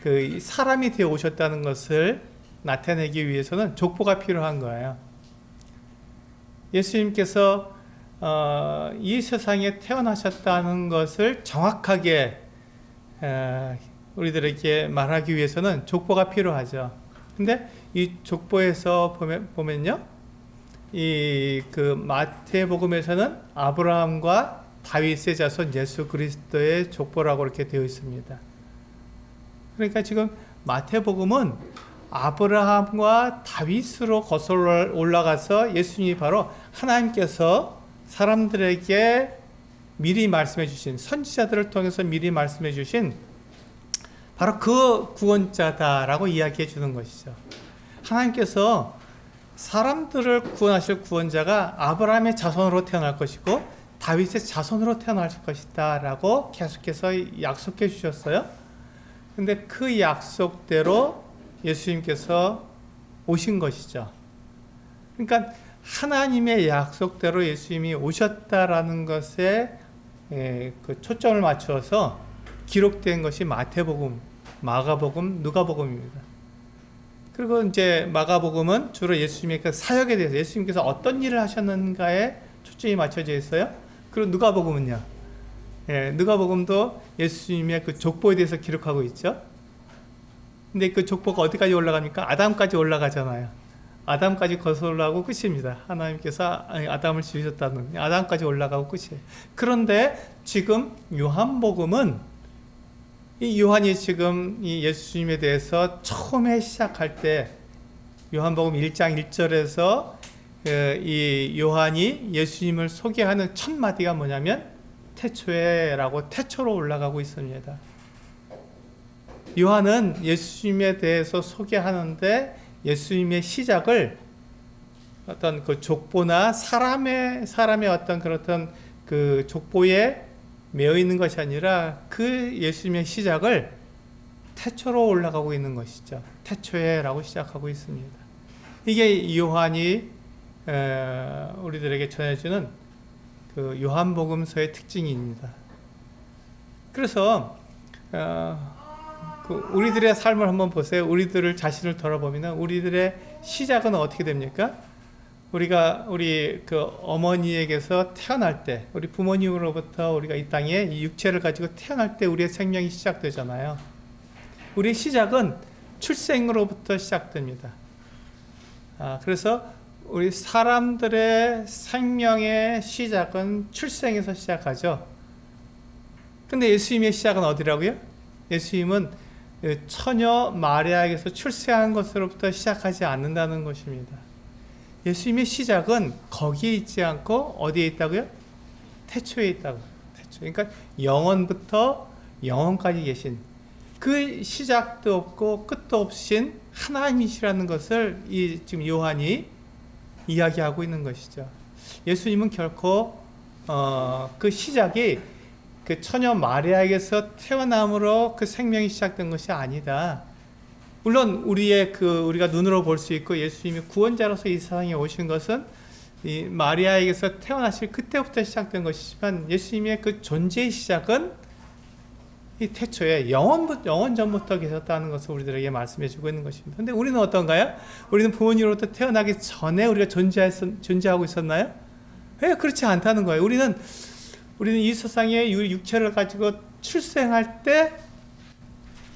그 사람이 되어 오셨다는 것을 나타내기 위해서는 족보가 필요한 거예요. 예수님께서 이 세상에 태어나셨다는 것을 정확하게 우리들에게 말하기 위해서는 족보가 필요하죠. 근데 이 족보에서 보면요, 이 그 마태복음에서는 아브라함과 다윗의 자손 예수 그리스도의 족보라고 이렇게 되어 있습니다. 그러니까 지금 마태복음은 아브라함과 다윗으로 거슬러 올라가서 예수님이 바로 하나님께서 사람들에게 미리 말씀해 주신, 선지자들을 통해서 미리 말씀해 주신 바로 그 구원자다라고 이야기해 주는 것이죠. 하나님께서 사람들을 구원하실 구원자가 아브라함의 자손으로 태어날 것이고 다윗의 자손으로 태어날 것이다 라고 계속해서 약속해 주셨어요. 근데 그 약속대로 예수님께서 오신 것이죠. 그러니까 하나님의 약속대로 예수님이 오셨다라는 것에 그 초점을 맞추어서 기록된 것이 마태복음, 마가복음, 누가복음입니다. 그리고 이제 마가복음은 주로 예수님의 그 사역에 대해서 예수님께서 어떤 일을 하셨는가에 초점이 맞춰져 있어요. 그리고 누가복음은요, 누가복음도 예수님의 그 족보에 대해서 기록하고 있죠. 근데 그 족보가 어디까지 올라갑니까? 아담까지 올라가잖아요. 아담까지 거슬러가고 끝입니다. 하나님께서 아담을 지으셨다는 아담까지 올라가고 끝이에요. 그런데 지금 요한복음은 이 요한이 지금 이 예수님에 대해서 처음에 시작할 때 요한복음 1장 1절에서 이 요한이 예수님을 소개하는 첫 마디가 뭐냐면 태초에라고 태초로 올라가고 있습니다. 요한은 예수님에 대해서 소개하는데 예수님의 시작을 어떤 그 족보나 사람의 어떤 그런 그 족보에 매여 있는 것이 아니라 그 예수님의 시작을 태초로 올라가고 있는 것이죠. 태초에라고 시작하고 있습니다. 이게 요한이 우리들에게 전해주는 그 요한복음서의 특징입니다. 그래서 우리들의 삶을 한번 보세요. 우리들을 자신을 돌아보면 우리들의 시작은 어떻게 됩니까? 우리 그 어머니에게서 태어날 때, 우리 부모님으로부터 우리가 이 땅에 이 육체를 가지고 태어날 때 우리의 생명이 시작되잖아요. 우리의 시작은 출생으로부터 시작됩니다. 그래서 우리 사람들의 생명의 시작은 출생에서 시작하죠. 근데 예수님의 시작은 어디라고요? 예수님은 처녀 마리아에게서 출생한 것으로부터 시작하지 않는다는 것입니다. 예수님의 시작은 거기에 있지 않고 어디에 있다고요? 태초에 있다고. 태초. 그러니까 영원부터 영원까지 계신 그 시작도 없고 끝도 없으신 하나님이시라는 것을 지금 요한이 이야기하고 있는 것이죠. 예수님은 결코 그 시작이 그 처녀 마리아에게서 태어남으로 그 생명이 시작된 것이 아니다. 물론 우리가 눈으로 볼 수 있고 예수님이 구원자로서 이 세상에 오신 것은 이 마리아에게서 태어나실 그때부터 시작된 것이지만 예수님의 그 존재의 시작은 이 태초에 영원 전부터 계셨다는 것을 우리들에게 말씀해 주고 있는 것입니다. 근데 우리는 어떤가요? 우리는 부모님으로부터 태어나기 전에 우리가 존재하고 있었나요? 그렇지 않다는 거예요. 우리는 이 세상에 육체를 가지고 출생할 때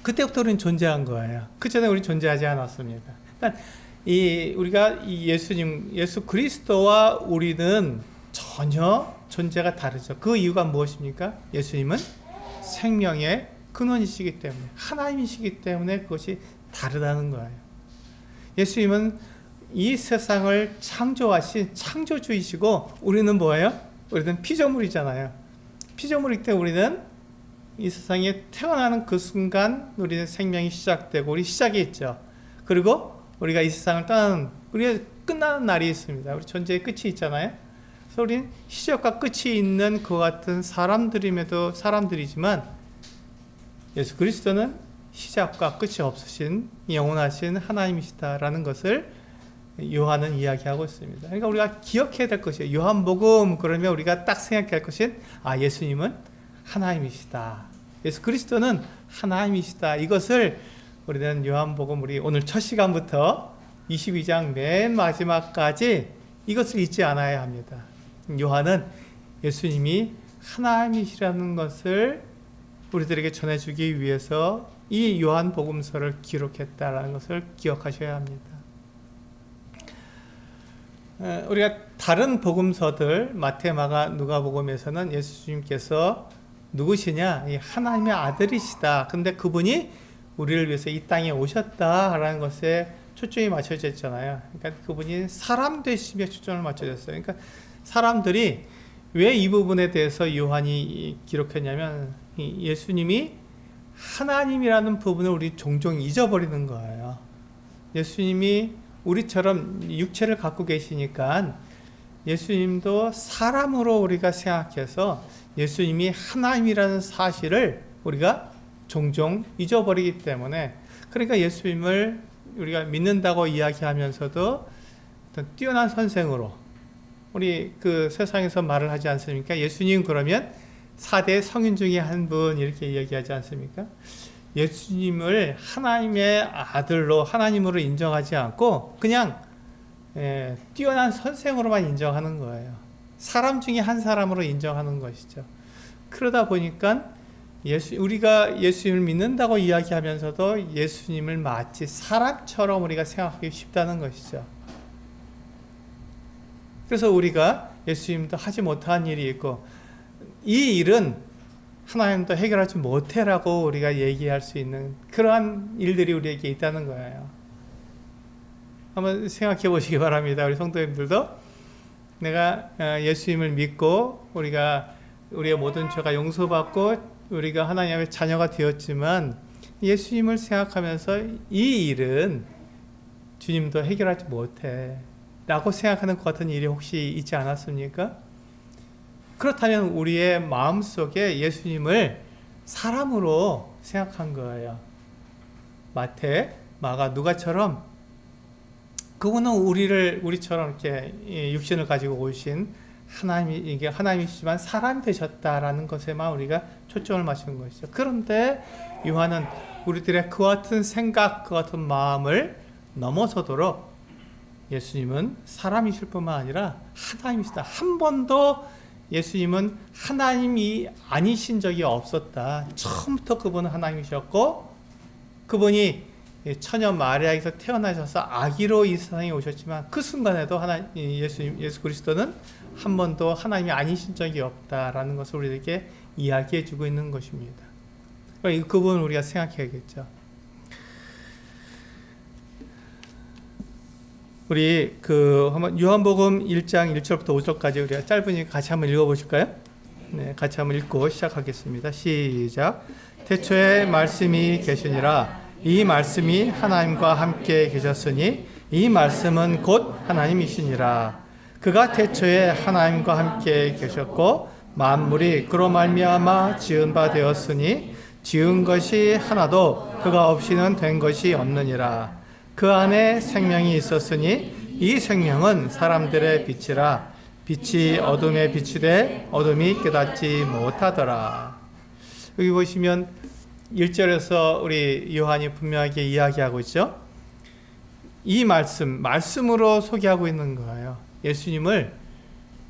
그때부터 우리는 존재한 거예요. 그 전에 우리는 존재하지 않았습니다. 그러니까 우리가 예수 그리스도와 우리는 전혀 존재가 다르죠. 그 이유가 무엇입니까? 예수님은 생명의 근원이시기 때문에, 하나님이시기 때문에 그것이 다르다는 거예요. 예수님은 이 세상을 창조하신 창조주이시고 우리는 뭐예요? 우리는 피조물이잖아요. 피조물이기 때문에 우리는 이 세상에 태어나는 그 순간 우리의 생명이 시작되고 우리 시작이 있죠. 그리고 우리가 이 세상을 떠나는 우리의 끝나는 날이 있습니다. 우리 존재의 끝이 있잖아요. 그래서 우리는 시작과 끝이 있는 그 같은 사람들이지만 예수 그리스도는 시작과 끝이 없으신 영원하신 하나님이시다라는 것을 요한은 이야기하고 있습니다. 그러니까 우리가 기억해야 될 것이에요. 요한복음 그러면 우리가 딱 생각할 것은 예수님은 하나님이시다. 예수 그리스도는 하나님이시다. 이것을 우리는 요한복음 우리 오늘 첫 시간부터 22장 맨 마지막까지 이것을 잊지 않아야 합니다. 요한은 예수님이 하나님이시라는 것을 우리들에게 전해주기 위해서 이 요한복음서를 기록했다라는 것을 기억하셔야 합니다. 우리가 다른 복음서들 마태, 마가, 누가복음에서는 예수님께서 누구시냐? 하나님의 아들이시다. 근데 그분이 우리를 위해서 이 땅에 오셨다라는 것에 초점이 맞춰져 있잖아요. 그러니까 그분이 사람 되심에 초점을 맞춰졌어요. 그러니까 사람들이 왜 이 부분에 대해서 요한이 기록했냐면 예수님이 하나님이라는 부분을 우리 종종 잊어버리는 거예요. 예수님이 우리처럼 육체를 갖고 계시니까 예수님도 사람으로 우리가 생각해서 예수님이 하나님이라는 사실을 우리가 종종 잊어버리기 때문에, 그러니까 예수님을 우리가 믿는다고 이야기하면서도 어떤 뛰어난 선생으로 우리 그 세상에서 말을 하지 않습니까? 예수님 그러면 4대 성인 중에 한 분 이렇게 이야기하지 않습니까? 예수님을 하나님의 아들로 하나님으로 인정하지 않고 그냥 뛰어난 선생으로만 인정하는 거예요. 사람 중에 한 사람으로 인정하는 것이죠. 그러다 보니까 우리가 예수님을 믿는다고 이야기하면서도 예수님을 마치 사람처럼 우리가 생각하기 쉽다는 것이죠. 그래서 우리가 예수님도 하지 못한 일이 있고 이 일은 하나님도 해결하지 못해라고 우리가 얘기할 수 있는 그러한 일들이 우리에게 있다는 거예요. 한번 생각해 보시기 바랍니다. 우리 성도님들도 내가 예수님을 믿고 우리의 모든 죄가 용서받고 우리가 하나님의 자녀가 되었지만 예수님을 생각하면서 이 일은 주님도 해결하지 못해 라고 생각하는 것 같은 일이 혹시 있지 않았습니까? 그렇다면 우리의 마음속에 예수님을 사람으로 생각한 거예요. 마태, 마가, 누가처럼 그분은 우리처럼 이렇게 육신을 가지고 오신 이게 하나님이시지만 사람 되셨다라는 것에만 우리가 초점을 맞추는 것이죠. 그런데 요한은 우리들의 그와 같은 생각, 그와 같은 마음을 넘어서도록 예수님은 사람이실 뿐만 아니라 하나님이시다. 한 번도 예수님은 하나님이 아니신 적이 없었다. 처음부터 그분은 하나님이셨고 그분이 처녀 마리아에서 태어나셔서 아기로 이 세상에 오셨지만 그 순간에도 예수 그리스도는 한 번도 하나님이 아니신 적이 없다라는 것을 우리에게 이야기해 주고 있는 것입니다. 그 부분을 우리가 생각해야겠죠. 우리 한번 요한복음 1장 1절부터 5절까지 우리가 짧으니까 같이 한번 읽어보실까요? 네, 같이 한번 읽고 시작하겠습니다. 시작. 태초에 말씀이 계시니라. 이 말씀이 하나님과 함께 계셨으니 이 말씀은 곧 하나님이시니라. 그가 태초에 하나님과 함께 계셨고 만물이 그로 말미암아 지은 바 되었으니 지은 것이 하나도 그가 없이는 된 것이 없느니라. 그 안에 생명이 있었으니 이 생명은 사람들의 빛이라. 빛이 어둠에 비추되 어둠이 깨닫지 못하더라. 여기 보시면 1절에서 우리 요한이 분명하게 이야기하고 있죠. 이 말씀으로 소개하고 있는 거예요. 예수님을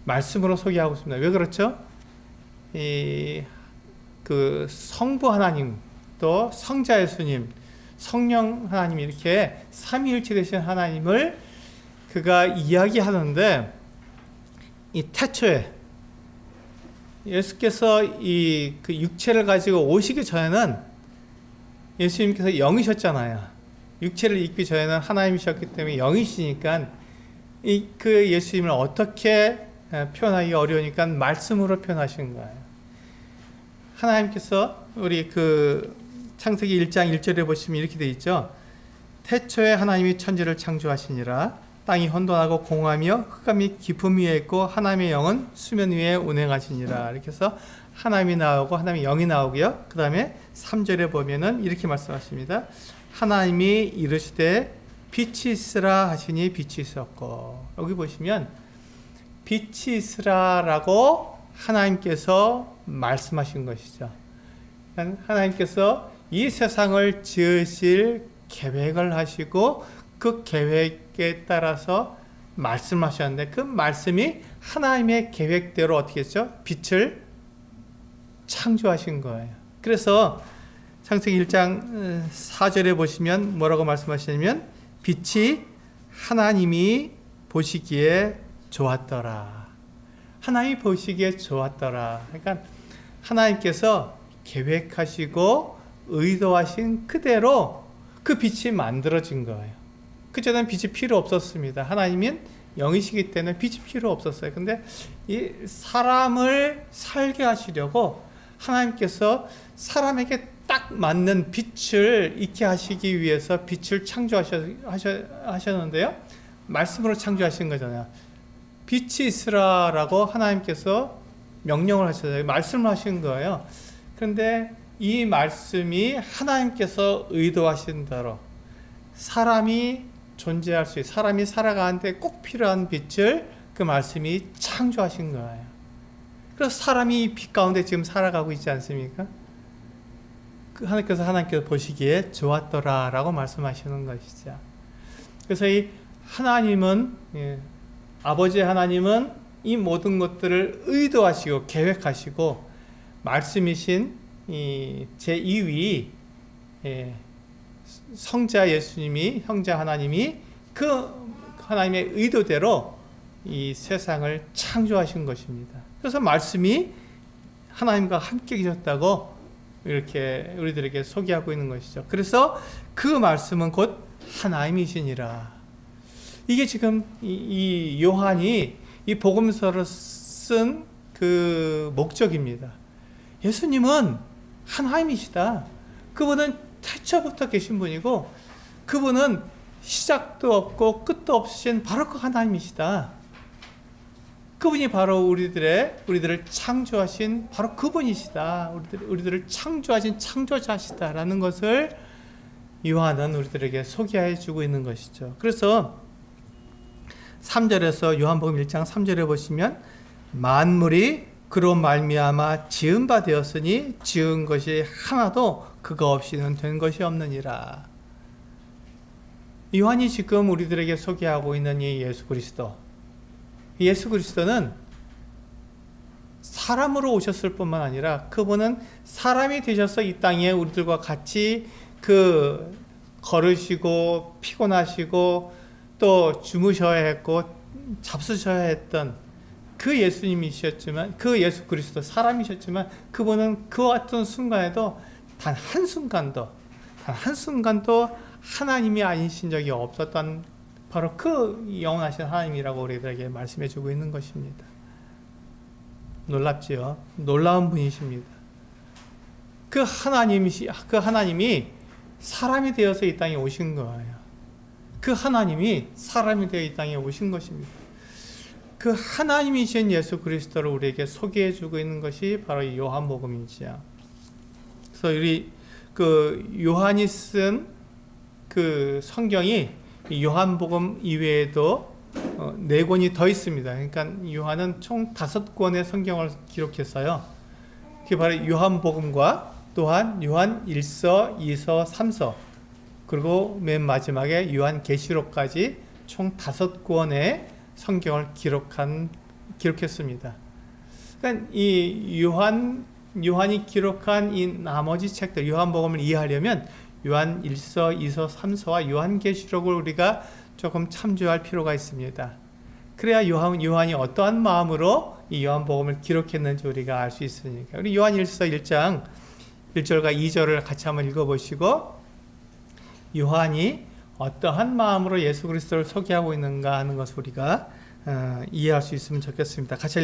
말씀으로 소개하고 있습니다. 왜 그렇죠? 그 성부 하나님, 또 성자 예수님, 성령 하나님 이렇게 삼위일체 되신 하나님을 그가 이야기하는데 이 태초에 예수께서 그 육체를 가지고 오시기 전에는 예수님께서 영이셨잖아요. 육체를 입기 전에는 하나님이셨기 때문에 영이시니까 그 예수님을 어떻게 표현하기 어려우니까 말씀으로 표현하신 거예요. 하나님께서 우리 창세기 1장 1절에 보시면 이렇게 되어 있죠. 태초에 하나님이 천지를 창조하시니라. 땅이 혼돈하고 공허하며 흑암이 깊음 위에 있고 하나님의 영은 수면 위에 운행하시니라. 이렇게 해서 하나님이 나오고 하나님의 영이 나오고요. 그 다음에 3절에 보면은 이렇게 말씀하십니다. 하나님이 이르시되 빛이 있으라 하시니 빛이 있었고. 여기 보시면 빛이 있으라라고 하나님께서 말씀하신 것이죠. 하나님께서 이 세상을 지으실 계획을 하시고 그 계획에 따라서 말씀하셨는데 그 말씀이 하나님의 계획대로 어떻게 했죠? 빛을 창조하신 거예요. 그래서 창세기 1장 4절에 보시면 뭐라고 말씀하시냐면 빛이 하나님이 보시기에 좋았더라. 하나님이 보시기에 좋았더라. 그러니까 하나님께서 계획하시고 의도하신 그대로 그 빛이 만들어진 거예요. 그전엔 빛이 필요 없었습니다. 하나님은 영이시기 때문에 빛이 필요 없었어요. 근데 이 사람을 살게 하시려고 하나님께서 사람에게 딱 맞는 빛을 있게 하시기 위해서 빛을 창조하셨는데요. 말씀으로 창조하신 거잖아요. 빛이 있으라라고 하나님께서 명령을 하셨어요. 말씀을 하신 거예요. 그런데 이 말씀이 하나님께서 의도하신 대로 사람이 존재할 수 있는, 사람이 살아가는데 꼭 필요한 빛을 그 말씀이 창조하신 거예요. 그래서 사람이 빛 가운데 지금 살아가고 있지 않습니까? 하나님께서 보시기에 좋았더라 라고 말씀하시는 것이죠. 그래서 이 하나님은, 아버지 하나님은 이 모든 것들을 의도하시고 계획하시고 말씀이신 이 제2위 성자 예수님이, 형제 하나님이 그 하나님의 의도대로 이 세상을 창조하신 것입니다. 그래서 말씀이 하나님과 함께 계셨다고 이렇게 우리들에게 소개하고 있는 것이죠. 그래서 그 말씀은 곧 하나님이시니라. 이게 지금 이 요한이 이 복음서를 쓴 그 목적입니다. 예수님은 하나님이시다. 그분은 태초부터 계신 분이고 그분은 시작도 없고 끝도 없으신 바로 그 하나님이시다. 그분이 바로 우리들을 창조하신 바로 그분이시다. 우리들을 창조하신 창조자시다라는 것을 요한은 우리들에게 소개해 주고 있는 것이죠. 그래서 3절에서 요한복음 1장 3절에 보시면 만물이 그로 말미암아 지은 바 되었으니 지은 것이 하나도 그거 없이는 된 것이 없느니라. 요한이 지금 우리들에게 소개하고 있는 이 예수 그리스도, 예수 그리스도는 사람으로 오셨을 뿐만 아니라 그분은 사람이 되셔서 이 땅에 우리들과 같이 그 걸으시고 피곤하시고 또 주무셔야 했고 잡수셔야 했던 그 예수님이셨지만, 그 예수 그리스도 사람이셨지만 그분은 그 같은 순간에도 단 한순간도 하나님이 아니신 적이 없었던 바로 그 영원하신 하나님이라고 우리들에게 말씀해 주고 있는 것입니다. 놀랍지요? 놀라운 분이십니다. 그 하나님이 사람이 되어서 이 땅에 오신 거예요. 그 하나님이 사람이 되어 이 땅에 오신 것입니다. 그 하나님이신 예수 그리스도를 우리에게 소개해 주고 있는 것이 바로 이 요한복음이지요. 그래서 우리 그 요한이 쓴 그 성경이 요한복음 이외에도 4권이 더 있습니다. 그러니까 요한은 총 5권의 성경을 기록했어요. 그게 바로 요한복음과 또한 요한 1서, 2서, 3서 그리고 맨 마지막에 요한계시록까지 총 5권의 성경을 기록했습니다. 그러니까 이 요한이 기록한 이 나머지 책들, 요한복음을 이해하려면 요한 1서, 2서, 3서와 요한계시록을 우리가 조금 참조할 필요가 있습니다. 그래야 요한이 어떠한 마음으로 이 요한복음을 기록했는지 우리가 알 수 있으니까. 우리 요한 1서 1장 1절과 2절을 같이 한번 읽어보시고 요한이 어떠한 마음으로 예수 그리스도를 소개하고 있는가 하는 것을 우리가 이해할 수 있으면 좋겠습니다. 같이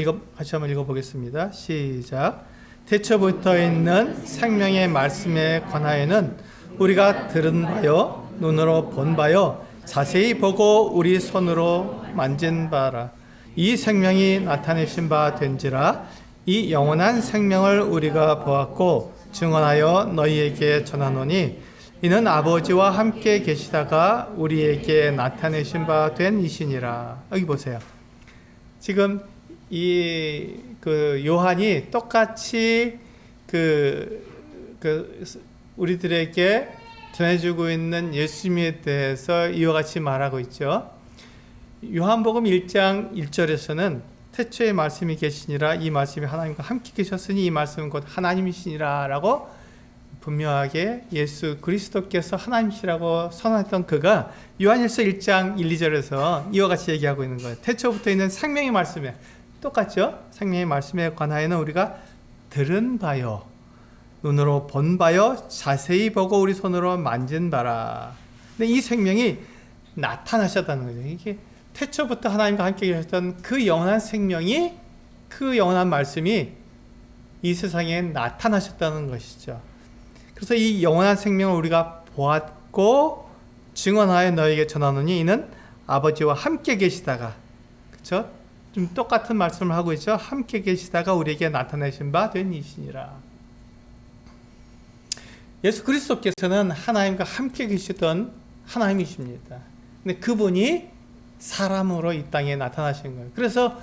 한번 읽어보겠습니다. 시작. 태초부터 있는 생명의 말씀에 관하여는 우리가 들은 바요 눈으로 본 바요 자세히 보고 우리 손으로 만진 바라. 이 생명이 나타내신 바 된지라. 이 영원한 생명을 우리가 보았고 증언하여 너희에게 전하노니 이는 아버지와 함께 계시다가 우리에게 나타내신 바 된 이시니라. 여기 보세요. 지금 그 요한이 똑같이 우리들에게 전해주고 있는 예수님에 대해서 이와 같이 말하고 있죠. 요한복음 1장 1절에서는 태초에 말씀이 계시니라 이 말씀이 하나님과 함께 계셨으니 이 말씀은 곧 하나님이시니라 라고 분명하게 예수 그리스도께서 하나님이시라고 선언했던 그가 요한일서 1장 1, 2절에서 이와 같이 얘기하고 있는 거예요. 태초부터 있는 생명의 말씀에 똑같죠? 생명의 말씀에 관하여는 우리가 들은 바요 눈으로 본 바요 자세히 보고 우리 손으로 만진 바라. 근데 이 생명이 나타나셨다는 거죠. 이게 태초부터 하나님과 함께 계셨던 그 영원한 생명이 그 영원한 말씀이 이 세상에 나타나셨다는 것이죠. 그래서 이 영원한 생명을 우리가 보았고 증언하여 너에게 전하노니 이는 아버지와 함께 계시다가 그렇죠? 좀 똑같은 말씀을 하고 있죠. 함께 계시다가 우리에게 나타내신 바 된 이시니라. 예수 그리스도께서는 하나님과 함께 계시던 하나님이십니다. 근데 그분이 사람으로 이 땅에 나타나신 거예요. 그래서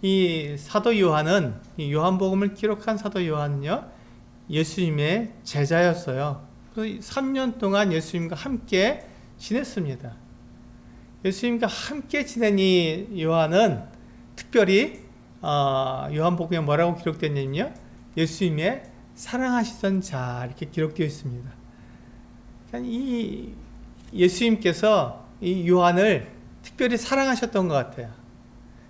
이 사도 요한은 이 요한복음을 기록한 사도 요한은요 예수님의 제자였어요. 그래서 3년 동안 예수님과 함께 지냈습니다. 예수님과 함께 지낸 이 요한은 특별히 요한복음에 뭐라고 기록되냐면요 예수님의 사랑하시던 자 이렇게 기록되어 있습니다. 이 예수님께서 이 요한을 특별히 사랑하셨던 것 같아요.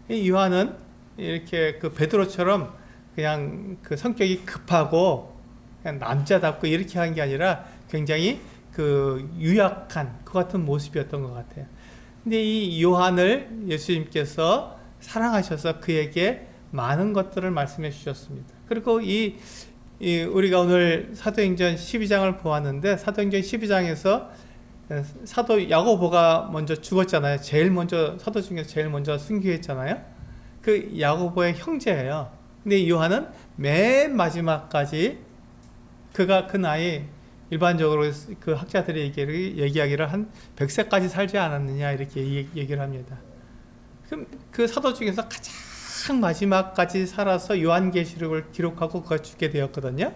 이 요한은 이렇게 그 베드로처럼 그냥 그 성격이 급하고 그냥 남자답고 이렇게 한 게 아니라 굉장히 그 유약한 그 같은 모습이었던 것 같아요. 근데 이 요한을 예수님께서 사랑하셔서 그에게 많은 것들을 말씀해 주셨습니다. 그리고 우리가 오늘 사도행전 12장을 보았는데 사도행전 12장에서 사도 야고보가 먼저 죽었잖아요. 제일 먼저 사도 중에서 제일 먼저 순교했잖아요. 그 야고보의 형제예요. 근데 요한은 맨 마지막까지 그가 그 나이 일반적으로 그 학자들이 얘기하기를 한 100세까지 살지 않았느냐 이렇게 얘기를 합니다. 그럼 그 사도 중에서 가장 마지막까지 살아서 요한계시록을 기록하고 그가 죽게 되었거든요.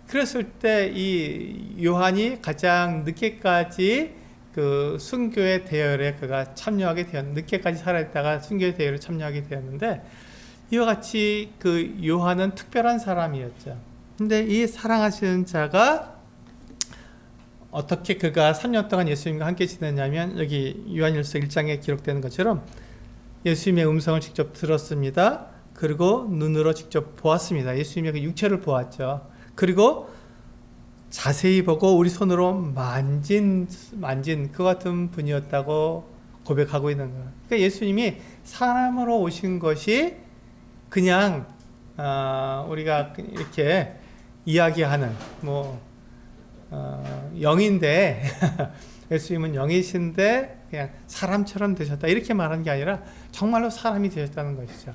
그랬을 때 이 요한이 가장 늦게까지 그 순교의 대열에 그가 참여하게 늦게까지 살아있다가 순교의 대열에 참여하게 되었는데 이와 같이 그 요한은 특별한 사람이었죠. 근데 이 사랑하시는 자가 어떻게 그가 3년 동안 예수님과 함께 지냈냐면 여기 요한일서 1장에 기록되는 것처럼 예수님의 음성을 직접 들었습니다. 그리고 눈으로 직접 보았습니다. 예수님의 그 육체를 보았죠. 그리고 자세히 보고 우리 손으로 만진 그 같은 분이었다고 고백하고 있는 거예요. 그러니까 예수님이 사람으로 오신 것이 그냥 우리가 이렇게 이야기하는 영인데 예수님은 영이신데 그냥 사람처럼 되셨다 이렇게 말하는 게 아니라 정말로 사람이 되셨다는 것이죠.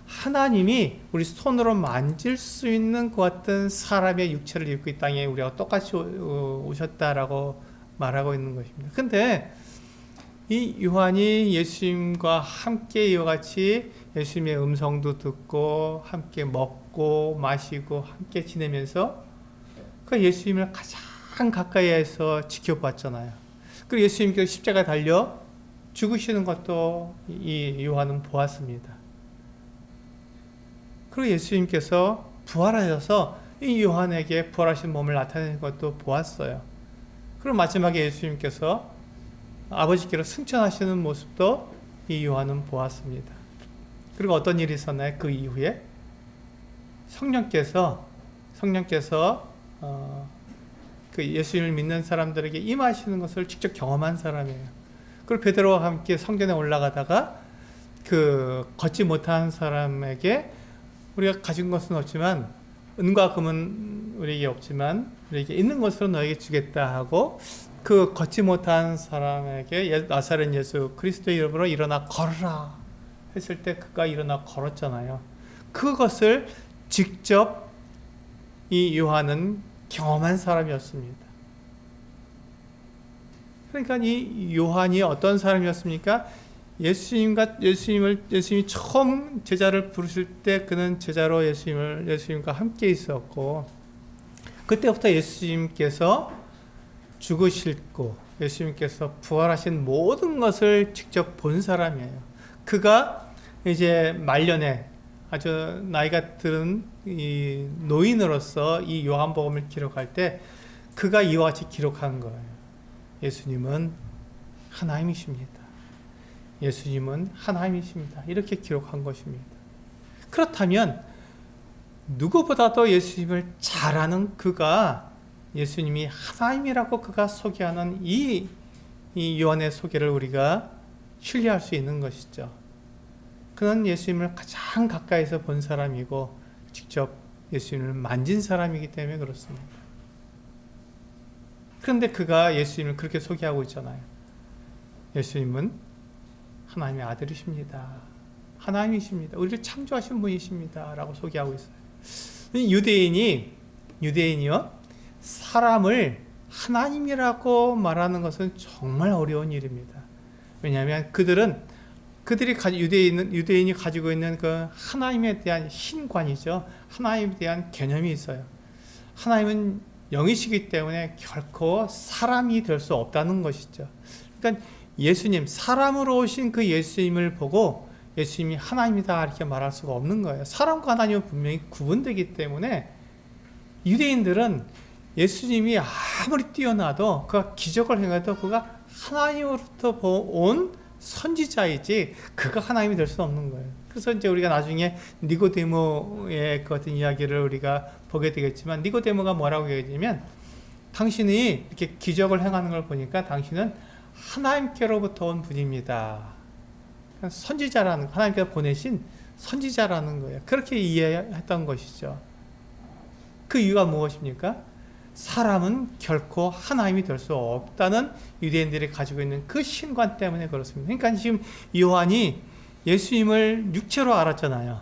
하나님이 우리 손으로 만질 수 있는 그 같은 사람의 육체를 입고 이 땅에 우리가 똑같이 오셨다라고 말하고 있는 것입니다. 근데 이 요한이 예수님과 함께 이와 같이 예수님의 음성도 듣고 함께 먹고 마시고 함께 지내면서 그 예수님을 가장 가까이에서 지켜봤잖아요. 그리고 예수님께서 십자가에 달려 죽으시는 것도 이 요한은 보았습니다. 그리고 예수님께서 부활하셔서 이 요한에게 부활하신 몸을 나타내는 것도 보았어요. 그리고 마지막에 예수님께서 아버지께로 승천하시는 모습도 이 요한은 보았습니다. 그리고 어떤 일이 있었나요? 그 이후에 성령께서 그 예수님을 믿는 사람들에게 임하시는 것을 직접 경험한 사람이에요. 그리고 베드로와 함께 성전에 올라가다가 그 걷지 못한 사람에게 우리가 가진 것은 없지만 은과 금은 우리에게 없지만 우리에게 있는 것으로 너에게 주겠다 하고 그 걷지 못한 사람에게 나사렛 예수 그리스도의 이름으로 일어나 걸어라 했을 때 그가 일어나 걸었잖아요. 그것을 직접 이 요한은 경험한 사람이었습니다. 그러니까 이 요한이 어떤 사람이었습니까? 예수님이 처음 제자를 부르실 때 그는 제자로 예수님과 함께 있었고 그때부터 예수님께서 죽으시고 예수님께서 부활하신 모든 것을 직접 본 사람이에요. 그가 이제 말년에 아주 나이가 들은 이 노인으로서 이 요한복음을 기록할 때 그가 이와 같이 기록한 거예요. 예수님은 하나님이십니다. 예수님은 하나님이십니다. 이렇게 기록한 것입니다. 그렇다면 누구보다도 예수님을 잘 아는 그가 예수님이 하나님이라고 그가 소개하는 이 요한의 소개를 우리가 신뢰할 수 있는 것이죠. 그는 예수님을 가장 가까이서 본 사람이고 직접 예수님을 만진 사람이기 때문에 그렇습니다. 그런데 그가 예수님을 그렇게 소개하고 있잖아요. 예수님은 하나님의 아들이십니다. 하나님이십니다. 우리를 창조하신 분이십니다. 라고 소개하고 있어요. 유대인이요, 사람을 하나님이라고 말하는 것은 정말 어려운 일입니다. 왜냐하면 유대인이 가지고 있는 그 하나님에 대한 신관이죠. 하나님에 대한 개념이 있어요. 하나님은 영이시기 때문에 결코 사람이 될 수 없다는 것이죠. 그러니까 예수님, 사람으로 오신 그 예수님을 보고 예수님이 하나님이다 이렇게 말할 수가 없는 거예요. 사람과 하나님은 분명히 구분되기 때문에 유대인들은 예수님이 아무리 뛰어나도 그가 기적을 행해도 그가 하나님으로부터 온 선지자이지 그가 하나님이 될 수 없는 거예요. 그래서 이제 우리가 나중에 니고데모의 그 같은 이야기를 우리가 보게 되겠지만 니고데모가 뭐라고 얘기하냐면 당신이 이렇게 기적을 행하는 걸 보니까 당신은 하나님께로부터 온 분입니다. 선지자라는, 하나님께서 보내신 선지자라는 거예요. 그렇게 이해했던 것이죠. 그 이유가 무엇입니까? 사람은 결코 하나님이 될 수 없다는 유대인들이 가지고 있는 그 신관 때문에 그렇습니다. 그러니까 지금 요한이 예수님을 육체로 알았잖아요.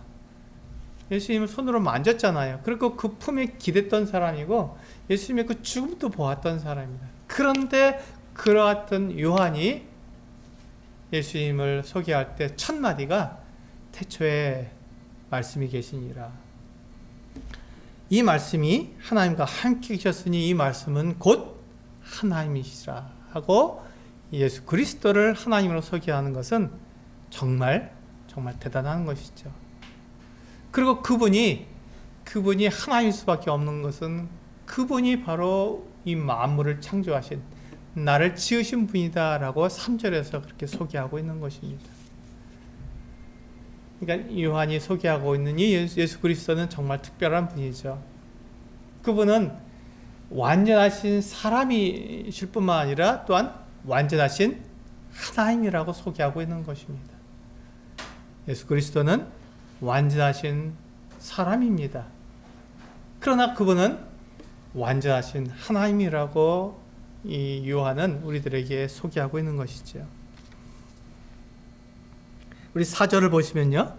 예수님을 손으로 만졌잖아요. 그리고 그 품에 기댔던 사람이고 예수님의 그 죽음도 보았던 사람입니다. 그런데 그러했던 요한이 예수님을 소개할 때 첫 마디가 태초에 말씀이 계시니라. 이 말씀이 하나님과 함께 계셨으니 이 말씀은 곧 하나님이시라 하고 예수 그리스도를 하나님으로 소개하는 것은 정말 대단한 것이죠. 그리고 그분이 하나님일 수밖에 없는 것은 그분이 바로 이 만물을 창조하신 나를 지으신 분이다 라고 3절에서 그렇게 소개하고 있는 것입니다. 그러니까 요한이 소개하고 있는 이 예수 그리스도는 정말 특별한 분이죠. 그분은 완전하신 사람이실 뿐만 아니라 또한 완전하신 하나님이라고 소개하고 있는 것입니다. 예수 그리스도는 완전하신 사람입니다. 그러나 그분은 완전하신 하나님이라고 이 요한은 우리들에게 소개하고 있는 것이죠. 우리 4절을 보시면요,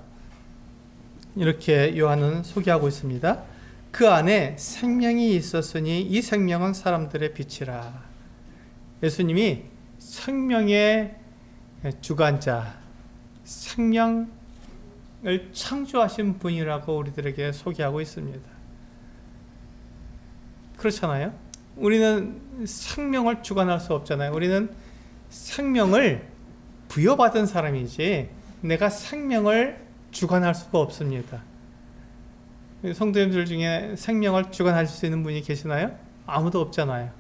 이렇게 요한은 소개하고 있습니다. 그 안에 생명이 있었으니 이 생명은 사람들의 빛이라. 예수님이 생명의 주관자, 생명을 창조하신 분이라고 우리들에게 소개하고 있습니다. 그렇잖아요? 우리는 생명을 주관할 수 없잖아요. 우리는 생명을 부여받은 사람이지 내가 생명을 주관할 수가 없습니다. 성도님들 중에 생명을 주관할 수 있는 분이 계시나요? 아무도 없잖아요.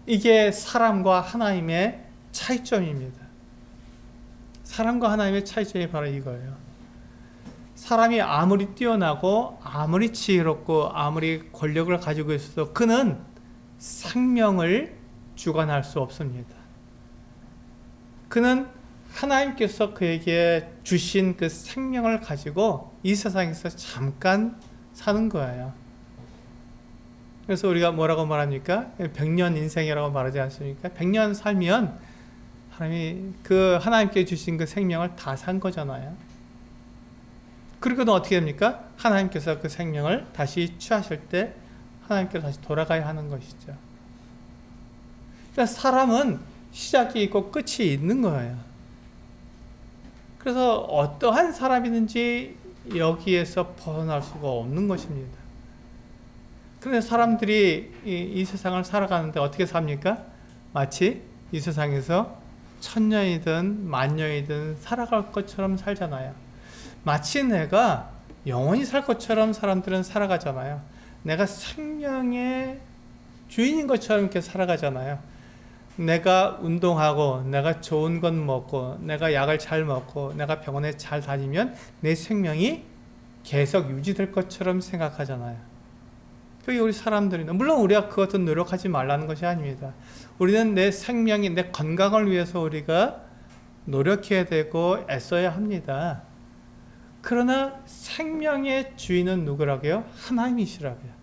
이게 사람과 하나님의 차이점입니다. 사람과 하나님의 차이점이 바로 이거예요. 사람이 아무리 뛰어나고 아무리 지혜롭고 아무리 권력을 가지고 있어도 그는 생명을 주관할 수 없습니다. 그는 하나님께서 그에게 주신 그 생명을 가지고 이 세상에서 잠깐 사는 거예요. 그래서 우리가 뭐라고 말합니까? 100년 인생이라고 말하지 않습니까? 100년 살면 하나님께 주신 그 생명을 다 산 거잖아요. 그리고는 어떻게 됩니까? 하나님께서 그 생명을 다시 취하실 때 하나님께로 다시 돌아가야 하는 것이죠. 그러니까 사람은 시작이 있고 끝이 있는 거예요. 그래서 어떠한 사람이든지 여기에서 벗어날 수가 없는 것입니다. 그런데 사람들이 이 세상을 살아가는데 어떻게 삽니까? 마치 이 세상에서 천년이든 만년이든 살아갈 것처럼 살잖아요. 마치 내가 영원히 살 것처럼 사람들은 살아가잖아요. 내가 생명의 주인인 것처럼 이렇게 살아가잖아요. 내가 운동하고, 내가 좋은 건 먹고, 내가 약을 잘 먹고, 내가 병원에 잘 다니면 내 생명이 계속 유지될 것처럼 생각하잖아요. 그게 우리 사람들이, 물론 우리가 그것도 노력하지 말라는 것이 아닙니다. 우리는 내 생명이, 내 건강을 위해서 우리가 노력해야 되고 애써야 합니다. 그러나 생명의 주인은 누구라고요? 하나님이시라고요.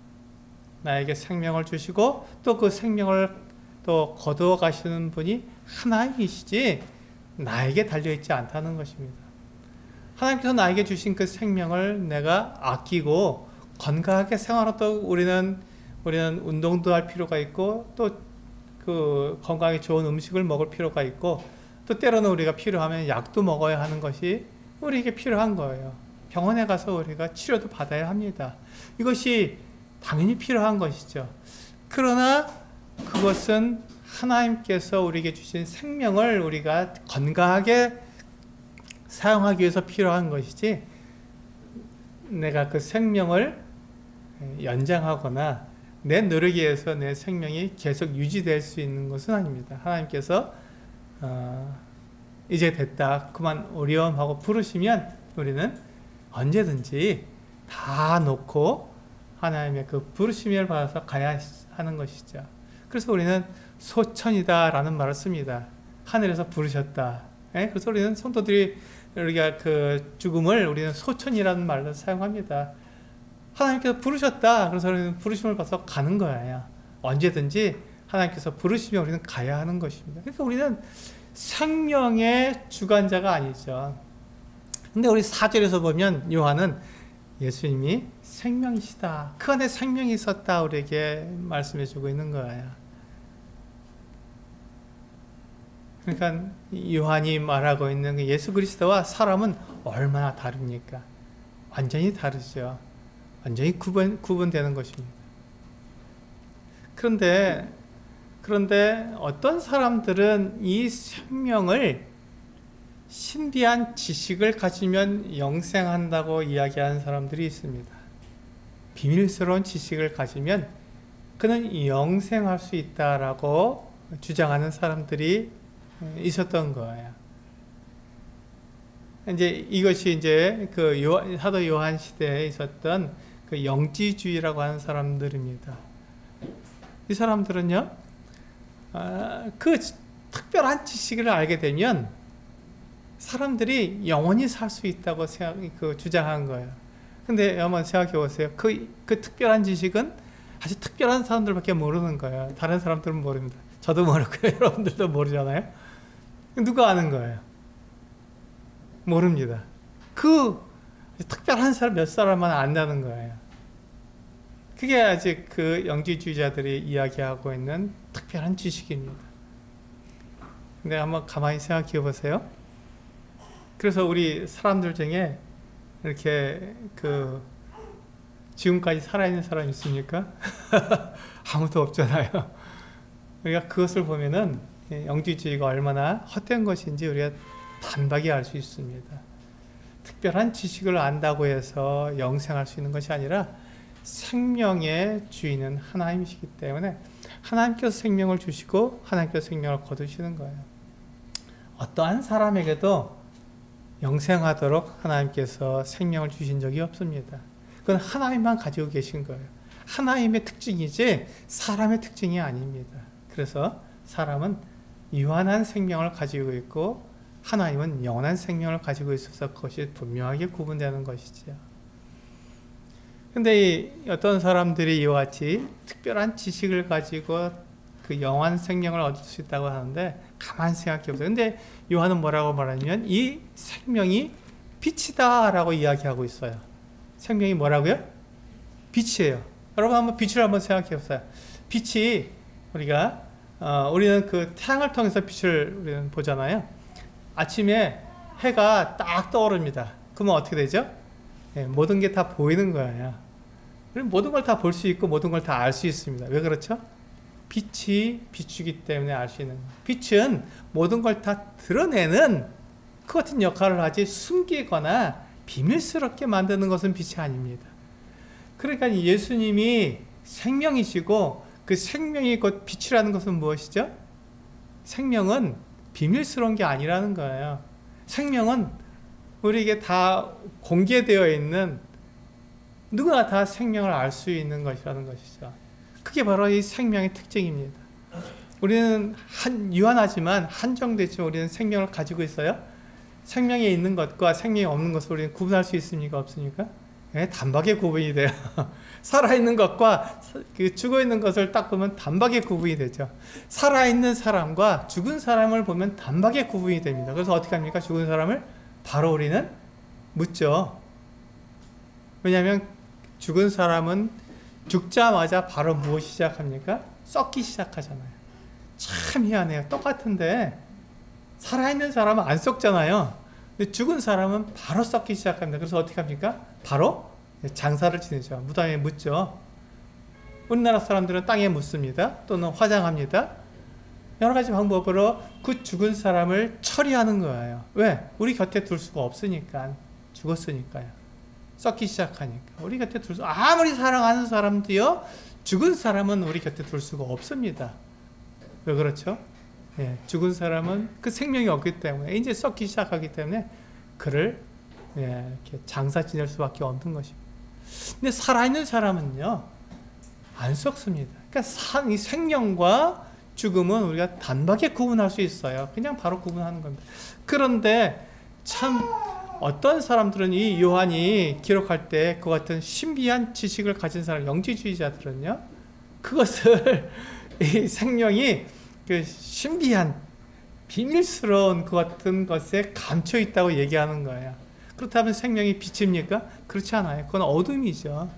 나에게 생명을 주시고 또 그 생명을 또 거두어 가시는 분이 하나님이시지 나에게 달려있지 않다는 것입니다. 하나님께서 나에게 주신 그 생명을 내가 아끼고 건강하게 생활하도록 우리는 운동도 할 필요가 있고 또 그 건강에 좋은 음식을 먹을 필요가 있고 또 때로는 우리가 필요하면 약도 먹어야 하는 것이 우리에게 필요한 거예요. 병원에 가서 우리가 치료도 받아야 합니다. 이것이 당연히 필요한 것이죠. 그러나 그것은 하나님께서 우리에게 주신 생명을 우리가 건강하게 사용하기 위해서 필요한 것이지 내가 그 생명을 연장하거나 내 노력에 의해서 내 생명이 계속 유지될 수 있는 것은 아닙니다. 하나님께서 이제 됐다, 그만 오렴하고 부르시면 우리는 언제든지 다 놓고 하나님의 그 부르심을 받아서 가야 하는 것이죠. 그래서 우리는 소천이다 라는 말을 씁니다. 하늘에서 부르셨다. 그래서 우리는 성도들이 우리가 그 죽음을 우리는 소천이라는 말로 사용합니다. 하나님께서 부르셨다. 그래서 우리는 부르심을 받아서 가는 거예요. 언제든지 하나님께서 부르시면 우리는 가야 하는 것입니다. 그러니까 우리는 생명의 주관자가 아니죠. 근데 우리 4절에서 보면 요한은 예수님이 생명이시다, 그 안에 생명이 있었다 우리에게 말씀해 주고 있는 거예요. 그러니까 요한이 말하고 있는 예수 그리스도와 사람은 얼마나 다릅니까? 완전히 다르죠. 완전히 구분되는 것입니다. 그런데 어떤 사람들은 이 생명을 신비한 지식을 가지면 영생한다고 이야기하는 사람들이 있습니다. 비밀스러운 지식을 가지면 그는 영생할 수 있다라고 주장하는 사람들이 있었던 거예요. 이제 이것이 이제 그 사도 요한 시대에 있었던 그 영지주의라고 하는 사람들입니다. 이 사람들은요, 그 특별한 지식을 알게 되면 사람들이 영원히 살 수 있다고 주장한 거예요. 근데 한번 생각해 보세요. 그 특별한 지식은 아주 특별한 사람들밖에 모르는 거예요. 다른 사람들은 모릅니다. 저도 모르고요. 여러분들도 모르잖아요. 누가 아는 거예요? 모릅니다. 그 특별한 사람 몇 사람만 안다는 거예요. 그게 아직 그 영지주의자들이 이야기하고 있는 특별한 지식입니다. 근데 한번 가만히 생각해 보세요. 그래서 우리 사람들 중에 이렇게 지금까지 살아있는 사람 있습니까? 아무도 없잖아요. 우리가 그것을 보면은 영지주의가 얼마나 헛된 것인지 우리가 단박에 알 수 있습니다. 특별한 지식을 안다고 해서 영생할 수 있는 것이 아니라 생명의 주인은 하나님이시기 때문에 하나님께서 생명을 주시고 하나님께서 생명을 거두시는 거예요. 어떠한 사람에게도 영생하도록 하나님께서 생명을 주신 적이 없습니다. 그건 하나님만 가지고 계신 거예요. 하나님의 특징이지 사람의 특징이 아닙니다. 그래서 사람은 유한한 생명을 가지고 있고 하나님은 영원한 생명을 가지고 있어서 그것이 분명하게 구분되는 것이죠. 근데 어떤 사람들이 이와 같이 특별한 지식을 가지고 그 영원한 생명을 얻을 수 있다고 하는데 가만히 생각해 보세요. 근데 요한은 뭐라고 말하냐면 이 생명이 빛이다 라고 이야기하고 있어요. 생명이 뭐라고요? 빛이에요. 여러분 한번 빛을 한번 생각해 보세요. 빛이 우리는 그 태양을 통해서 빛을 우리는 보잖아요. 아침에 해가 딱 떠오릅니다. 그러면 어떻게 되죠? 모든 게 다 보이는 거예요. 우리는 모든 걸 다 볼 수 있고 모든 걸 다 알 수 있습니다. 왜 그렇죠? 빛이 비추기 때문에 알 수 있는 거예요. 빛은 모든 걸 다 드러내는 그 같은 역할을 하지 숨기거나 비밀스럽게 만드는 것은 빛이 아닙니다. 그러니까 예수님이 생명이시고 그 생명이 곧 빛이라는 것은 무엇이죠? 생명은 비밀스러운 게 아니라는 거예요. 생명은 우리에게 다 공개되어 있는, 누구나 다 생명을 알 수 있는 것이라는 것이죠. 그게 바로 이 생명의 특징입니다. 우리는 유한하지만 한정되지만 우리는 생명을 가지고 있어요. 생명에 있는 것과 생명이 없는 것을 우리는 구분할 수 있습니까? 없습니까? 네, 단박에 구분이 돼요. 살아있는 것과 죽어있는 것을 딱 보면 단박에 구분이 되죠. 살아있는 사람과 죽은 사람을 보면 단박에 구분이 됩니다. 그래서 어떻게 합니까? 죽은 사람을 바로 우리는 묻죠. 왜냐하면 죽은 사람은 죽자마자 바로 무엇이 시작합니까? 썩기 시작하잖아요. 참 희한해요. 똑같은데 살아있는 사람은 안 썩잖아요. 근데 죽은 사람은 바로 썩기 시작합니다. 그래서 어떻게 합니까? 바로 장사를 지내죠. 무덤에 묻죠. 우리나라 사람들은 땅에 묻습니다. 또는 화장합니다. 여러 가지 방법으로 그 죽은 사람을 처리하는 거예요. 왜? 우리 곁에 둘 수가 없으니까. 죽었으니까요. 썩기 시작하니까. 우리 곁에 둘 수, 아무리 사랑하는 사람도요, 죽은 사람은 우리 곁에 둘 수가 없습니다. 왜 그렇죠? 예, 죽은 사람은 그 생명이 없기 때문에, 이제 썩기 시작하기 때문에 그를 이렇게 장사 지낼 수밖에 없는 것입니다. 근데 살아있는 사람은요, 안 썩습니다. 그러니까 이 생명과 죽음은 우리가 단박에 구분할 수 있어요. 그냥 바로 구분하는 겁니다. 그런데 참 어떤 사람들은 이 요한이 기록할 때 그 같은 신비한 지식을 가진 사람, 영지주의자들은요, 그것을 이 생명이 그 신비한 비밀스러운 그 같은 것에 감춰 있다고 얘기하는 거예요. 그렇다면 생명이 빛입니까? 그렇지 않아요. 그건 어둠이죠.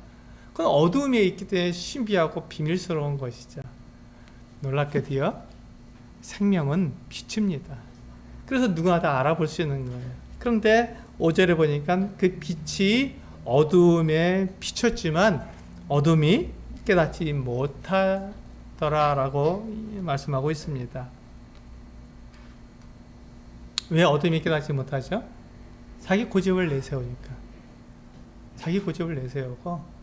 그건 어둠에 있기 때문에 신비하고 비밀스러운 것이죠. 놀랍게도요, 생명은 빛입니다. 그래서 누구나 다 알아볼 수 있는 거예요. 그런데 5절에 보니까 그 빛이 어둠에 비쳤지만 어둠이 깨닫지 못하더라라고 말씀하고 있습니다. 왜 어둠이 깨닫지 못하죠? 자기 고집을 내세우니까. 자기 고집을 내세우고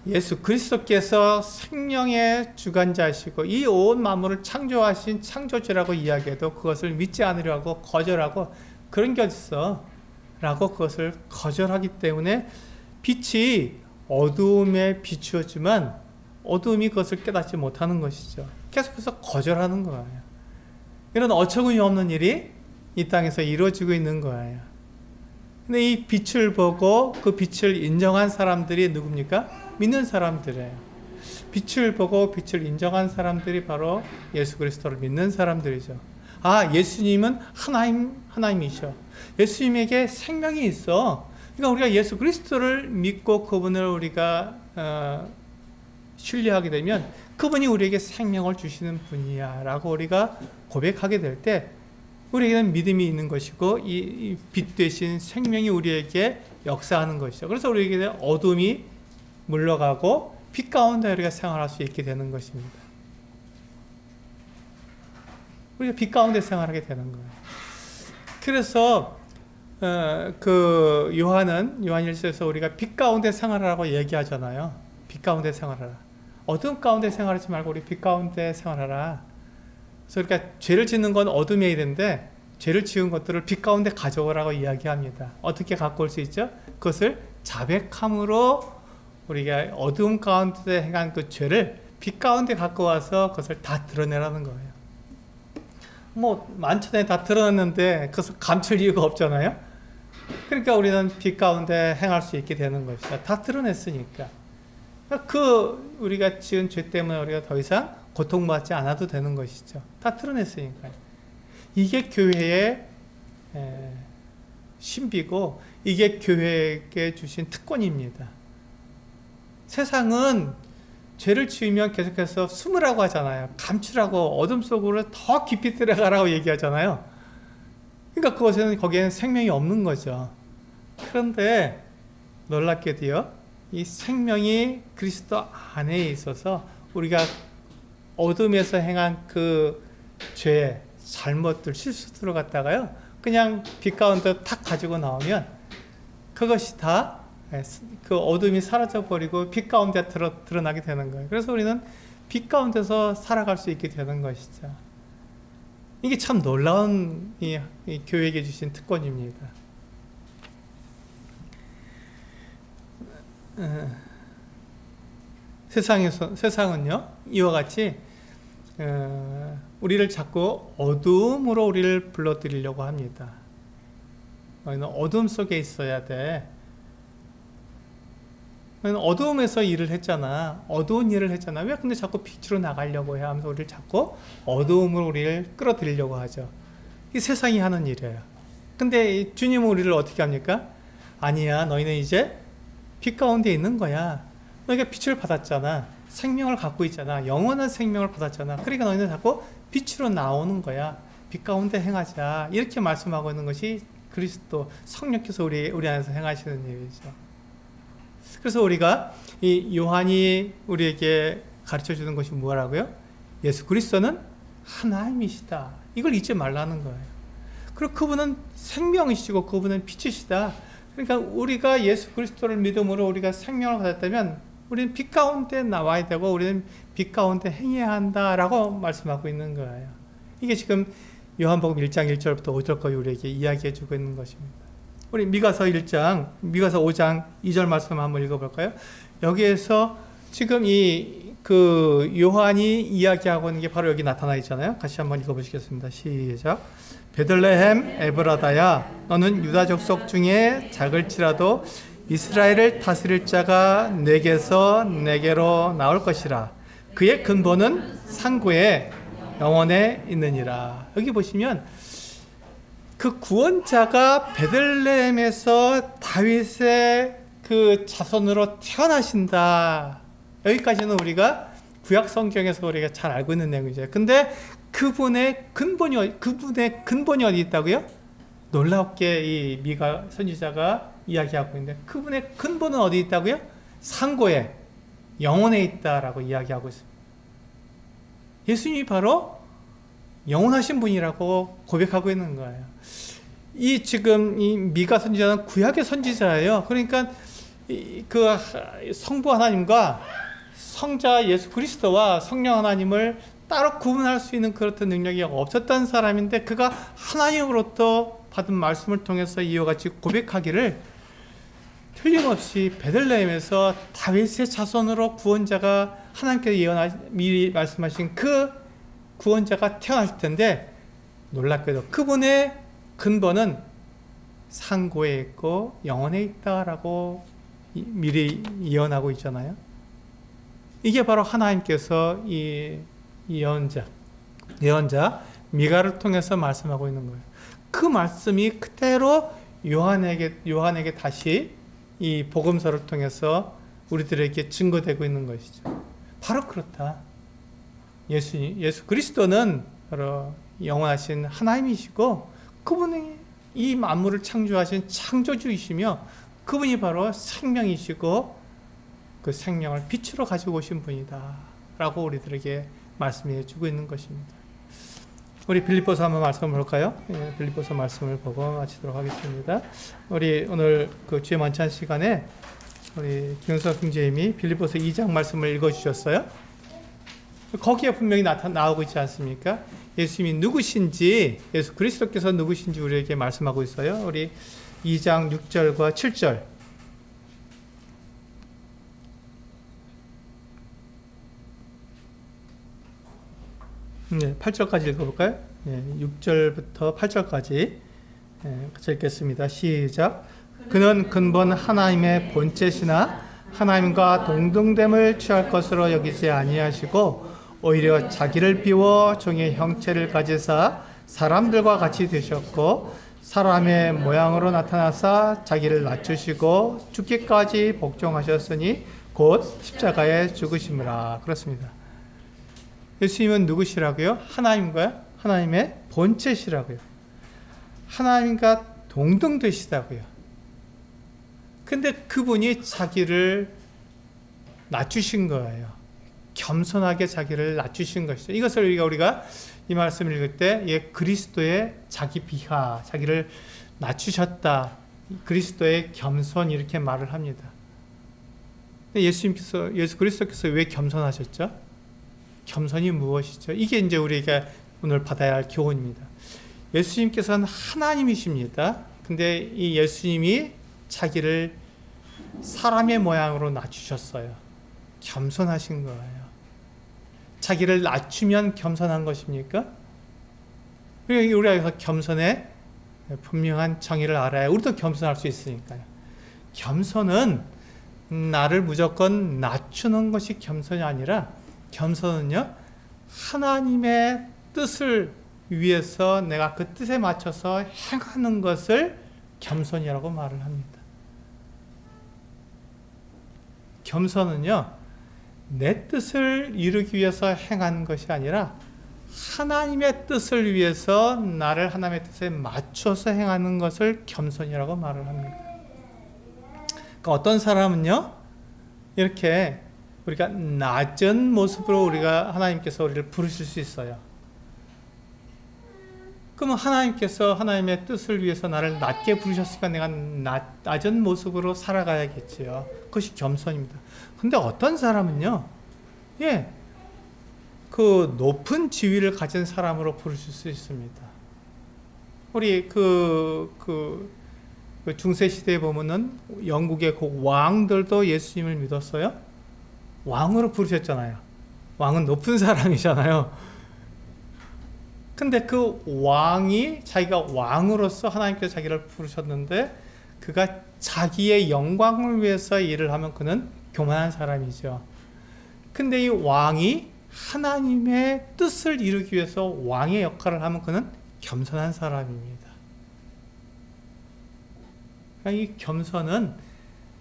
예수 그리스도께서 생명의 주관자시고 이 온 만물을 창조하신 창조주라고 이야기해도 그것을 믿지 않으려고 거절하고, 그런 게 어딨어 라고 그것을 거절하기 때문에 빛이 어두움에 비추었지만 어두움이 그것을 깨닫지 못하는 것이죠. 계속해서 거절하는 거예요. 이런 어처구니 없는 일이 이 땅에서 이루어지고 있는 거예요. 근데 이 빛을 보고 그 빛을 인정한 사람들이 누굽니까? 믿는 사람들이에요. 빛을 보고 빛을 인정한 사람들이 바로 예수 그리스도를 믿는 사람들이죠. 아, 예수님은 하나님이셔. 예수님에게 생명이 있어. 그러니까 우리가 예수 그리스도를 믿고 그분을 우리가 신뢰하게 되면 그분이 우리에게 생명을 주시는 분이야 라고 우리가 고백하게 될 때 우리에게는 믿음이 있는 것이고 이 빛 되신 생명이 우리에게 역사하는 것이죠. 그래서 우리에게는 어둠이 물러가고 빛 가운데 우리가 생활할 수 있게 되는 것입니다. 우리가 빛 가운데 생활하게 되는 거예요. 그래서 그 요한 1서에서 우리가 빛 가운데 생활하라고 얘기하잖아요. 빛 가운데 생활하라. 어둠 가운데 생활하지 말고 우리 빛 가운데 생활하라. 그래서 그러니까 죄를 짓는 건 어둠에 있는데 죄를 지은 것들을 빛 가운데 가져오라고 이야기합니다. 어떻게 갖고 올 수 있죠? 그것을 자백함으로 우리가 어둠 가운데 행한 그 죄를 빛 가운데 갖고 와서 그것을 다 드러내라는 거예요. 뭐 만천에 다 드러냈는데 그것을 감출 이유가 없잖아요. 그러니까 우리는 빛 가운데 행할 수 있게 되는 것이죠. 다 드러냈으니까. 그 우리가 지은 죄 때문에 우리가 더 이상 고통받지 않아도 되는 것이죠. 다 드러냈으니까요. 이게 교회의 신비고 이게 교회에게 주신 특권입니다. 세상은 죄를 지으면 계속해서 숨으라고 하잖아요. 감추라고, 어둠 속으로 더 깊이 들어가라고 얘기하잖아요. 그러니까 거기에는 생명이 없는 거죠. 그런데 놀랍게도요, 이 생명이 그리스도 안에 있어서 우리가 어둠에서 행한 그 죄, 잘못들, 실수들을 갖다가요, 그냥 빛 가운데 탁 가지고 나오면 그것이 다 그 어둠이 사라져 버리고 빛 가운데 드러나게 되는 거예요. 그래서 우리는 빛 가운데서 살아갈 수 있게 되는 것이죠. 이게 참 놀라운 이 교회에게 주신 특권입니다. 세상은요, 이와 같이 우리를 자꾸 어둠으로 우리를 불러들이려고 합니다. 너희는 어둠 속에 있어야 돼. 너희는 어두움에서 일을 했잖아. 어두운 일을 했잖아. 왜 근데 자꾸 빛으로 나가려고 해? 하면서 우리를 자꾸 어두움으로 우리를 끌어들이려고 하죠. 이 세상이 하는 일이에요. 근데 주님은 우리를 어떻게 합니까? 아니야, 너희는 이제 빛 가운데 있는 거야. 너희가 빛을 받았잖아. 생명을 갖고 있잖아. 영원한 생명을 받았잖아. 그러니까 너희는 자꾸 빛으로 나오는 거야. 빛 가운데 행하자. 이렇게 말씀하고 있는 것이 그리스도 성령께서 우리 안에서 행하시는 일이죠. 그래서 우리가 이 요한이 우리에게 가르쳐 주는 것이 뭐라고요? 예수 그리스도는 하나님이시다. 이걸 잊지 말라는 거예요. 그리고 그분은 생명이시고 그분은 빛이시다. 그러니까 우리가 예수 그리스도를 믿음으로 우리가 생명을 받았다면 우리는 빛 가운데 나와야 되고 우리는 빛 가운데 행해야 한다라고 말씀하고 있는 거예요. 이게 지금 요한복음 1장 1절부터 5절까지 우리에게 이야기해 주고 있는 것입니다. 우리 미가서 5장 2절 말씀 한번 읽어볼까요? 여기에서 지금 그 요한이 이야기하고 있는 게 바로 여기 나타나 있잖아요. 같이 한번 읽어보시겠습니다. 시작. 베들레헴 에브라다야, 너는 유다 족속 중에 작을지라도 이스라엘을 다스릴 자가 내게서 내게로 나올 것이라. 그의 근본은 상고에 영원에 있느니라. 여기 보시면 그 구원자가 베들레헴에서 다윗의 그 자손으로 태어나신다. 여기까지는 우리가 구약 성경에서 우리가 잘 알고 있는 내용이죠. 근데 그분의 근본이 어디 있다고요? 놀랍게 이 미가 선지자가 이야기하고 있는데 그분의 근본은 어디 있다고요? 상고에 영원에 있다라고 이야기하고 있습니다. 예수님이 바로 영원하신 분이라고 고백하고 있는 거예요. 지금 이 미가 선지자는 구약의 선지자예요. 그러니까 그 성부 하나님과 성자 예수 그리스도와 성령 하나님을 따로 구분할 수 있는 그런 능력이 없었던 사람인데 그가 하나님으로부터 받은 말씀을 통해서 이와 같이 고백하기를 틀림없이 베들레헴에서 다윗의 자손으로 구원자가 하나님께서 미리 말씀하신 그 구원자가 태어날 텐데 놀랍게도 그분의 근본은 상고에 있고 영원에 있다라고 미리 예언하고 있잖아요. 이게 바로 하나님께서 이 예언자 미가를 통해서 말씀하고 있는 거예요. 그 말씀이 그대로 요한에게 다시 이 복음서를 통해서 우리들에게 증거되고 있는 것이죠. 바로 그렇다. 예수 그리스도는 바로 영원하신 하나님이시고 그분이 이 만물을 창조하신 창조주이시며 그분이 바로 생명이시고 그 생명을 빛으로 가지고 오신 분이다 라고 우리들에게 말씀해 주고 있는 것입니다. 우리 빌립보서 한번 말씀을 볼까요? 빌립보서 말씀을 보고 마치도록 하겠습니다. 우리 오늘 그 주의 만찬 시간에 우리 김은석 형제님이 빌립보서 2장 말씀을 읽어주셨어요. 거기에 분명히 나오고 있지 않습니까? 예수님이 누구신지, 예수 그리스도께서 누구신지 우리에게 말씀하고 있어요. 우리 2장 6절과 7절. 네, 8절까지 읽어볼까요? 네, 6절부터 8절까지 같이 읽겠습니다. 시작. 그는 근본 하나님의 본체시나 하나님과 동등됨을 취할 것으로 여기지 아니하시고 오히려 자기를 비워 종의 형체를 가지사 사람들과 같이 되셨고 사람의 모양으로 나타나사 자기를 낮추시고 죽기까지 복종하셨으니 곧 십자가에 죽으심이라. 그렇습니다. 예수님은 누구시라고요? 하나님과요? 하나님의 본체시라고요. 하나님과 동등되시다고요. 근데 그분이 자기를 낮추신 거예요. 겸손하게 자기를 낮추신 것이죠. 이것을 우리가 이 말씀을 읽을 때 그리스도의 자기 비하, 자기를 낮추셨다. 그리스도의 겸손 이렇게 말을 합니다. 예수 그리스도께서 왜 겸손하셨죠? 겸손이 무엇이죠? 이게 이제 우리가 오늘 받아야 할 교훈입니다. 예수님께서는 하나님이십니다. 근데 이 예수님이 자기를 사람의 모양으로 낮추셨어요. 겸손하신 거예요. 자기를 낮추면 겸손한 것입니까? 우리가 여기서 겸손의 분명한 정의를 알아야 우리도 겸손할 수 있으니까요. 겸손은 나를 무조건 낮추는 것이 겸손이 아니라 겸손은요, 하나님의 뜻을 위해서 내가 그 뜻에 맞춰서 행하는 것을 겸손이라고 말을 합니다. 겸손은요, 내 뜻을 이루기 위해서 행하는 것이 아니라 하나님의 뜻을 위해서 나를 하나님의 뜻에 맞춰서 행하는 것을 겸손이라고 말을 합니다. 그러니까 어떤 사람은요, 이렇게 우리가 낮은 모습으로 우리가 하나님께서 우리를 부르실 수 있어요. 그러면 하나님께서 하나님의 뜻을 위해서 나를 낮게 부르셨으니까 내가 낮은 모습으로 살아가야겠지요. 그것이 겸손입니다. 근데 어떤 사람은요, 그 높은 지위를 가진 사람으로 부르실 수 있습니다. 우리 중세 시대에 보면은 영국의 그 왕들도 예수님을 믿었어요. 왕으로 부르셨잖아요. 왕은 높은 사람이잖아요. 근데 그 왕이 자기가 왕으로서 하나님께서 자기를 부르셨는데 그가 자기의 영광을 위해서 일을 하면 그는 교만한 사람이죠. 근데 이 왕이 하나님의 뜻을 이루기 위해서 왕의 역할을 하면 그는 겸손한 사람입니다. 그러니까 이 겸손은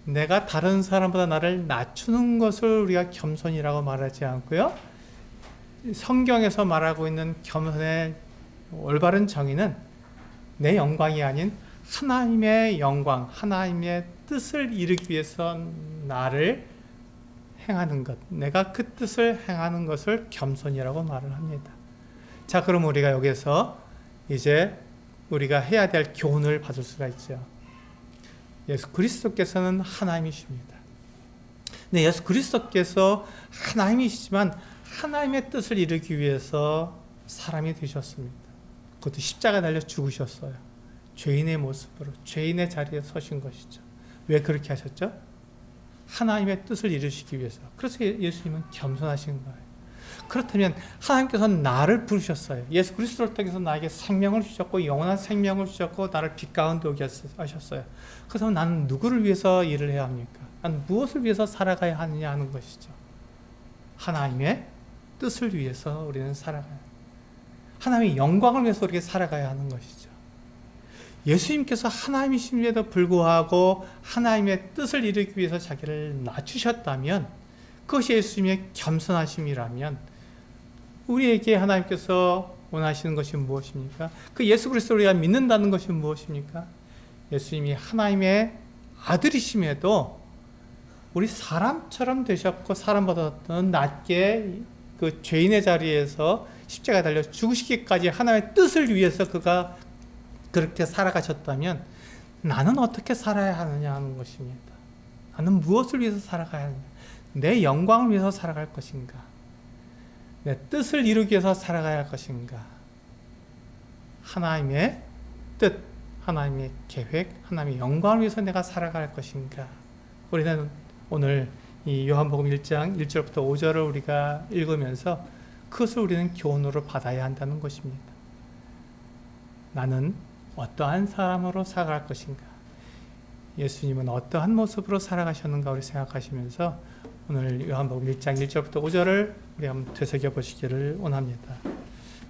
내가 다른 사람보다 나를 낮추는 것을 우리가 겸손이라고 말하지 않고요. 성경에서 말하고 있는 겸손의 올바른 정의는 내 영광이 아닌 하나님의 영광, 하나님의 뜻을 이루기 위해서 나를 행하는 것, 내가 그 뜻을 행하는 것을 겸손이라고 말을 합니다. 자, 그럼 우리가 여기서 이제 우리가 해야 될 교훈을 받을 수가 있죠. 예수 그리스도께서는 하나님이십니다. 네, 예수 그리스도께서 하나님이시지만 하나님의 뜻을 이루기 위해서 사람이 되셨습니다. 그것도 십자가 달려 죽으셨어요. 죄인의 모습으로, 죄인의 자리에 서신 것이죠. 왜 그렇게 하셨죠? 하나님의 뜻을 이루시기 위해서. 그래서 예수님은 겸손하신 거예요. 그렇다면 하나님께서는 나를 부르셨어요. 예수 그리스도를 통해서 나에게 생명을 주셨고 영원한 생명을 주셨고 나를 빛 가운데 오게 하셨어요. 그래서 나는 누구를 위해서 일을 해야 합니까? 나는 무엇을 위해서 살아가야 하느냐 하는 것이죠. 하나님의 뜻을 위해서 우리는 살아가야, 하나님의 영광을 위해서 우리가 살아가야 하는 것이죠. 예수님께서 하나님이심에도 불구하고 하나님의 뜻을 이루기 위해서 자기를 낮추셨다면, 그것이 예수님의 겸손하심이라면 우리에게 하나님께서 원하시는 것이 무엇입니까? 그 예수 그리스도를 우리가 믿는다는 것이 무엇입니까? 예수님이 하나님의 아들이심에도 우리 사람처럼 되셨고 사람보다 더 낮게 그 죄인의 자리에서 십자가에 달려 죽으시기까지 하나님의 뜻을 위해서 그가 그렇게 살아가셨다면 나는 어떻게 살아야 하느냐 하는 것입니다. 나는 무엇을 위해서 살아가야 하느냐? 내 영광을 위해서 살아갈 것인가? 내 뜻을 이루기 위해서 살아가야 할 것인가? 하나님의 뜻, 하나님의 계획, 하나님의 영광을 위해서 내가 살아갈 것인가? 우리는 오늘 이 요한복음 1장 1절부터 5절을 우리가 읽으면서 그것을 우리는 교훈으로 받아야 한다는 것입니다. 나는 어떠한 사람으로 살아갈 것인가? 예수님은 어떠한 모습으로 살아가셨는가 우리 생각하시면서 오늘 요한복음 1장 1절부터 5절을 우리 한번 되새겨 보시기를 원합니다.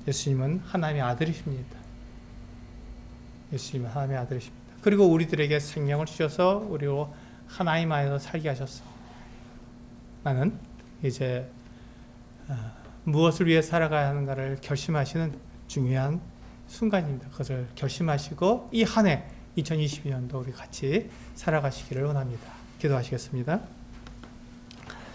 예수님은 하나님의 아들이십니다. 예수님은 하나님의 아들이십니다. 그리고 우리들에게 생명을 주셔서 우리로 하나님 안에서 살게 하셨습니다. 나는 이제 무엇을 위해 살아가야 하는가를 결심하시는 중요한 순간입니다. 그것을 결심하시고 이 한 해 2022년도 우리 같이 살아가시기를 원합니다. 기도하시겠습니다.